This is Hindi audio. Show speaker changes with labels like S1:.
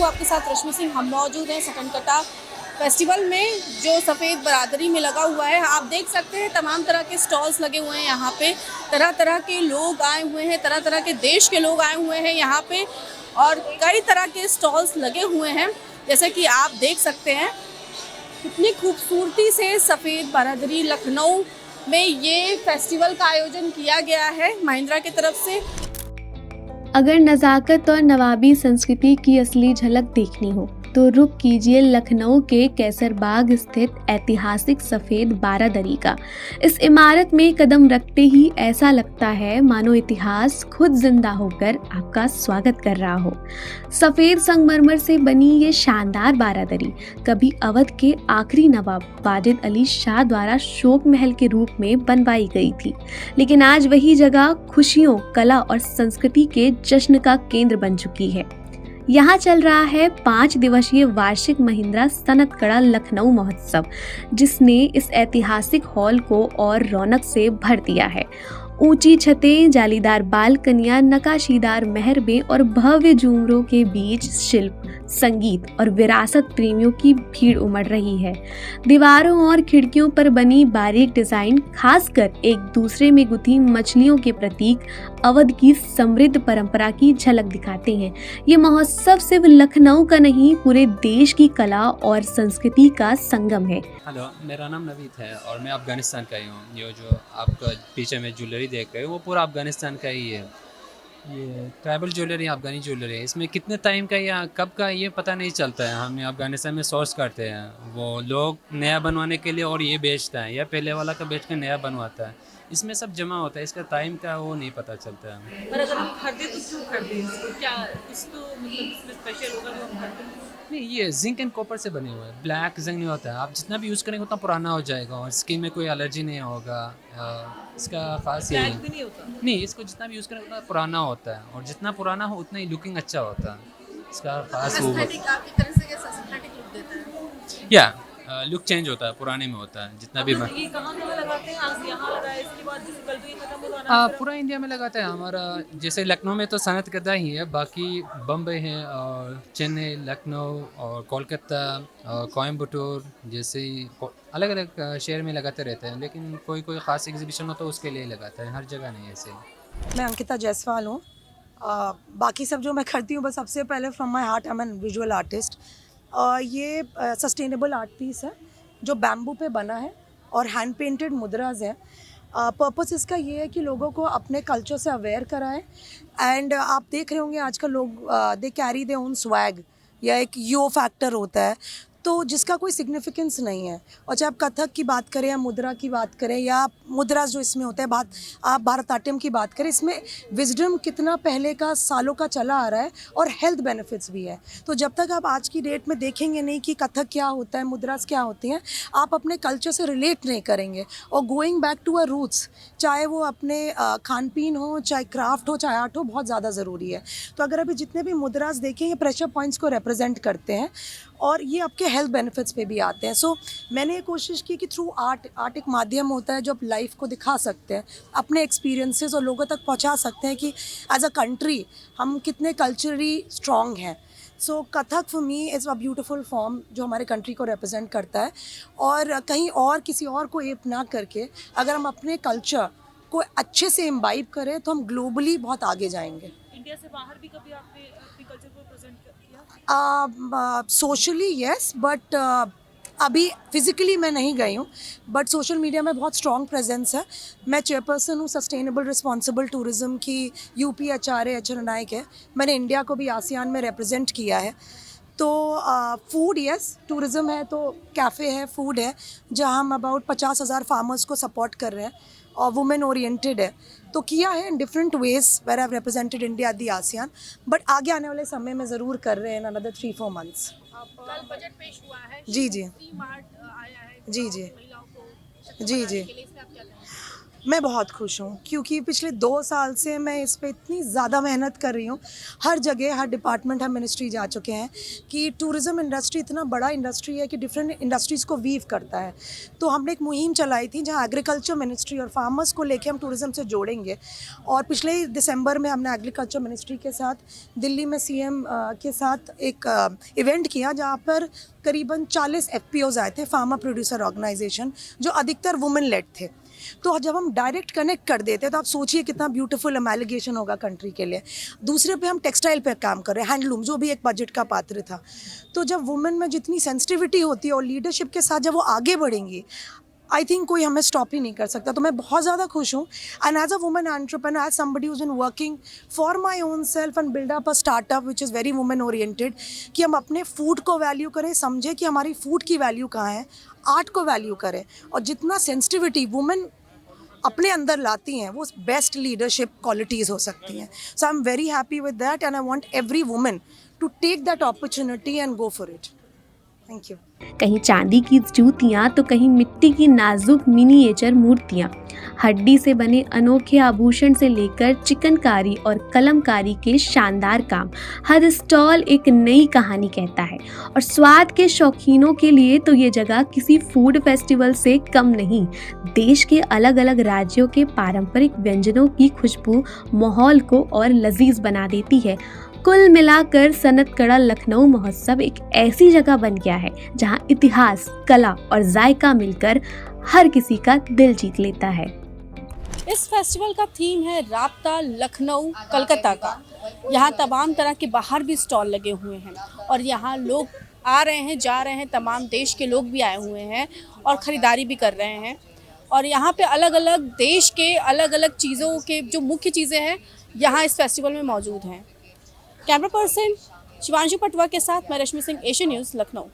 S1: हूँ आपके साथ रश्मि सिंह। हम मौजूद हैं सकनकटा फेस्टिवल में जो सफ़ेद बरादरी में लगा हुआ है। आप देख सकते हैं तमाम तरह के स्टॉल्स लगे हुए हैं यहाँ पे। तरह तरह के लोग आए हुए हैं, तरह तरह के देश के लोग आए हुए हैं यहाँ पे और कई तरह के स्टॉल्स लगे हुए हैं। जैसे कि आप देख सकते हैं कितनी खूबसूरती से सफ़ेद बरादरी लखनऊ में ये फेस्टिवल का आयोजन किया गया है महिंद्रा की तरफ से।
S2: अगर नज़ाकत और नवाबी संस्कृति की असली झलक देखनी हो तो रुख कीजिए लखनऊ के कैसरबाग स्थित ऐतिहासिक सफ़ेद बारादरी का। इस इमारत में कदम रखते ही ऐसा लगता है मानो इतिहास खुद जिंदा होकर आपका स्वागत कर रहा हो। सफ़ेद संगमरमर से बनी ये शानदार बारादरी कभी अवध के आखिरी नवाब वाजिद अली शाह द्वारा शोक महल के रूप में बनवाई गई थी, लेकिन आज वही जगह खुशियों, कला और संस्कृति के जश्न का केंद्र बन चुकी है। यहाँ चल रहा है 5 दिवसीय वार्षिक महिंद्रा सनतकड़ा लखनऊ महोत्सव, जिसने इस ऐतिहासिक हॉल को और रौनक से भर दिया है। ऊंची छतें, जालीदार बालकनियां, नकाशीदार मेहरबें और भव्य झूमरों के बीच शिल्प, संगीत और विरासत प्रेमियों की भीड़ उमड़ रही है। दीवारों और खिड़कियों पर बनी बारीक डिजाइन खासकर एक दूसरे में गुथी मछलियों के प्रतीक अवध की समृद्ध परंपरा की झलक दिखाते हैं। ये महोत्सव सिर्फ लखनऊ का नहीं, पूरे देश की कला और संस्कृति का संगम है।
S3: हेलो, मेरा नाम नवीद है और मैं अफ़गानिस्तान का ही हूँ। ये जो आपका पीछे में ज्वेलरी देख रहे हो वो पूरा अफ़गानिस्तान का ही है। ये ट्राइबल ज्वेलरी, अफ़गानी ज्वेलरी है। इसमें कितने टाइम का या कब का ये पता नहीं चलता है। हम अफ़गानिस्तान में सोर्स करते हैं, वो लोग नया बनवाने के लिए और ये बेचता है या पहले वाला का बेच के नया बनवाता है। इसमें सब जमा होता है, इसका टाइम का वो नहीं पता चलता है।
S1: पर अगर हम खरीदे तो क्यों खरीदे इसको? क्या कुछ तो मतलब इसमें स्पेशल होगा जो हम खरीदें?
S3: नहीं, ये जिंक एंड कॉपर से बने हुए हैं। ब्लैक जिंक नहीं होता है, आप जितना भी यूज़ करेंगे उतना पुराना हो जाएगा और स्किन में कोई एलर्जी नहीं होगा। इसका खास यही
S1: ब्लैक
S3: है।
S1: भी नहीं होता?
S3: नहीं, इसको जितना भी यूज़ करें उतना पुराना होता है और जितना पुराना हो उतना ही लुकिंग अच्छा होता है। इसका खास वो
S1: एस्थेटिक आपकी तरह से कैसा एस्थेटिक लुक देता है?
S3: या लुक चेंज होता है, पुराने में होता है जितना भी।
S1: ये कहाँ लगाते हैं? आज यहाँ लगाया, इसके बाद जैसे कल तो ये खत्म हो जाना है।
S3: पूरा इंडिया में लगाता है हमारा। जैसे लखनऊ में तो सनतकदा ही है, बाकी बम्बई है और चेन्नई, लखनऊ और कोलकाता और कोयम्बटूर जैसे अलग अलग शहर में लगाते रहते हैं, लेकिन कोई कोई ख़ास एग्जीबिशन हो तो उसके लिए लगाता है, हर जगह नहीं ऐसे।
S4: मैं अंकिता जायसवाल हूँ। बाकी सब जो मैं करती हूँ बस सबसे पहले from my heart I am an visual artist. ये सस्टेनेबल आर्ट पीस है जो बैम्बू पे बना है और हैंड पेंटेड मुद्राज है। पर्पस इसका ये है कि लोगों को अपने कल्चर से अवेयर कराएं। एंड आप देख रहे होंगे आजकल लोग they carry they own swag या एक यो फैक्टर होता है तो जिसका कोई सिग्निफिकेंस नहीं है। और चाहे आप कथक की बात करें या मुद्रा की बात करें या मुद्रा जो इसमें होता है, आप भारतनाट्यम की बात करें, इसमें विजडम कितना पहले का सालों का चला आ रहा है और हेल्थ बेनिफिट्स भी है। तो जब तक आप आज की डेट में देखेंगे नहीं कि कथक क्या होता है, मुद्रास क्या होती हैं, आप अपने कल्चर से रिलेट नहीं करेंगे। और going back to a roots, चाहे वो अपने खान पीन हो, चाहे क्राफ्ट हो, चाहे आर्ट हो, बहुत ज़्यादा ज़रूरी है। तो अगर अभी जितने भी मुद्रास देखें ये प्रेशर पॉइंट्स को रिप्रेजेंट करते हैं और ये आपके हेल्थ बेनिफिट्स पे भी आते हैं। सो मैंने ये कोशिश की कि थ्रू आर्ट एक माध्यम होता है जो आप लाइफ को दिखा सकते हैं, अपने एक्सपीरियंसेस और लोगों तक पहुंचा सकते हैं कि एज अ कंट्री हम कितने कल्चरली स्ट्रॉन्ग हैं। So Kathak for me is a beautiful form जो हमारे कंट्री को रिप्रेजेंट करता है। और कहीं और किसी और को एप ना करके अगर हम अपने कल्चर को अच्छे से इम्बाइब करें तो हम ग्लोबली बहुत आगे जाएंगे।
S1: इंडिया से बाहर भी कभी आपने अपने कल्चर को प्रेजेंट किया?
S4: सोशली यस, बट अभी फिज़िकली मैं नहीं गई हूँ, बट सोशल मीडिया में बहुत स्ट्रॉन्ग प्रेजेंस है। मैं चेयरपर्सन हूँ सस्टेनेबल रिस्पॉन्सिबल टूरिज़्म की, यूपी एचआरए नायक है। मैंने इंडिया को भी आसियान में रिप्रेजेंट किया है। तो फूड यस, टूरिज़्म है तो कैफ़े है, फूड है, जहाँ हम अबाउट 50,000 फार्मर्स को सपोर्ट कर रहे हैं और वुमेन ओरिएंटेड है। तो किया है in different ways where I represented India at the ASEAN, but आगे आने वाले समय में ज़रूर कर रहे हैं इन अनदर 3-4 मंथ्स।
S1: कल बजट पेश हुआ है,
S4: जी जी
S1: फ्री मार्ट आया है
S4: जी जी
S1: महिलाओं को
S4: जी जी।
S1: के लिए, इसमें आप क्या कहेंगे?
S4: मैं बहुत खुश हूँ क्योंकि पिछले 2 साल से मैं इस पे इतनी ज़्यादा मेहनत कर रही हूँ। हर जगह, हर डिपार्टमेंट, हर मिनिस्ट्री जा चुके हैं कि टूरिज़्म इंडस्ट्री इतना बड़ा इंडस्ट्री है कि डिफरेंट इंडस्ट्रीज़ को वीव करता है। तो हमने एक मुहिम चलाई थी जहाँ एग्रीकल्चर मिनिस्ट्री और फार्मर्स को लेके हम टूरिज़्म से जोड़ेंगे। और पिछले ही दिसंबर में हमने एग्रीकल्चर मिनिस्ट्री के साथ दिल्ली में सीएम के साथ एक इवेंट किया जहाँ पर करीबन 40 एफपीओज आए थे, फार्मर प्रोड्यूसर ऑर्गेनाइजेशन, जो अधिकतर वुमेन लेड थे। तो जब हम डायरेक्ट कनेक्ट कर देते हैं तो आप सोचिए कितना ब्यूटीफुल एमेलिगेशन होगा कंट्री के लिए। दूसरे पे हम टेक्सटाइल पे काम कर रहे हैं, हैंडलूम, जो भी एक बजट का पात्र था। तो जब वुमेन में जितनी सेंसिटिविटी होती है और लीडरशिप के साथ जब वो आगे बढ़ेंगी, आई थिंक कोई हमें स्टॉप ही नहीं कर सकता। तो मैं बहुत ज़्यादा खुश हूँ। And as a women entrepreneur, as somebody who's been working for my own self and build up a startup which is very women oriented, कि हम अपने फूड को वैल्यू करें, समझें कि हमारी फूड की वैल्यू कहाँ है, आर्ट को वैल्यू करें। और जितना सेंसिटिविटी वुमेन अपने अंदर लाती हैं वो बेस्ट लीडरशिप क्वालिटीज़ हो सकती हैं। So I am very happy with that and I want every women to take that opportunity and go for it. Thank you.
S2: कहीं चांदी की जूतियां तो कहीं मिट्टी की नाजुक मिनिएचर मूर्तियां, हड्डी से बने अनोखे आभूषण से लेकर चिकनकारी और कलमकारी के शानदार काम, हर स्टॉल एक नई कहानी कहता है। और स्वाद के शौकीनों के लिए तो ये जगह किसी फूड फेस्टिवल से कम नहीं। देश के अलग अलग राज्यों के पारंपरिक व्यंजनों की खुशबू माहौल को और लजीज बना देती है। कुल मिलाकर सनतगढ़ लखनऊ महोत्सव एक ऐसी जगह बन गया है जहां इतिहास, कला और जायका मिलकर हर किसी का दिल जीत लेता है।
S1: इस फेस्टिवल का थीम है राब्ता लखनऊ कलकत्ता का। यहाँ तमाम तरह के बाहर भी स्टॉल लगे हुए हैं और यहाँ लोग आ रहे हैं, जा रहे हैं, तमाम देश के लोग भी आए हुए हैं और ख़रीदारी भी कर रहे हैं। और यहाँ पे अलग अलग देश के अलग अलग चीज़ों के जो मुख्य चीज़ें हैं यहाँ इस फेस्टिवल में मौजूद हैं। कैमरा पर्सन शिवांशु पटवा के साथ मैं रश्मि सिंह, एशियन न्यूज़, लखनऊ।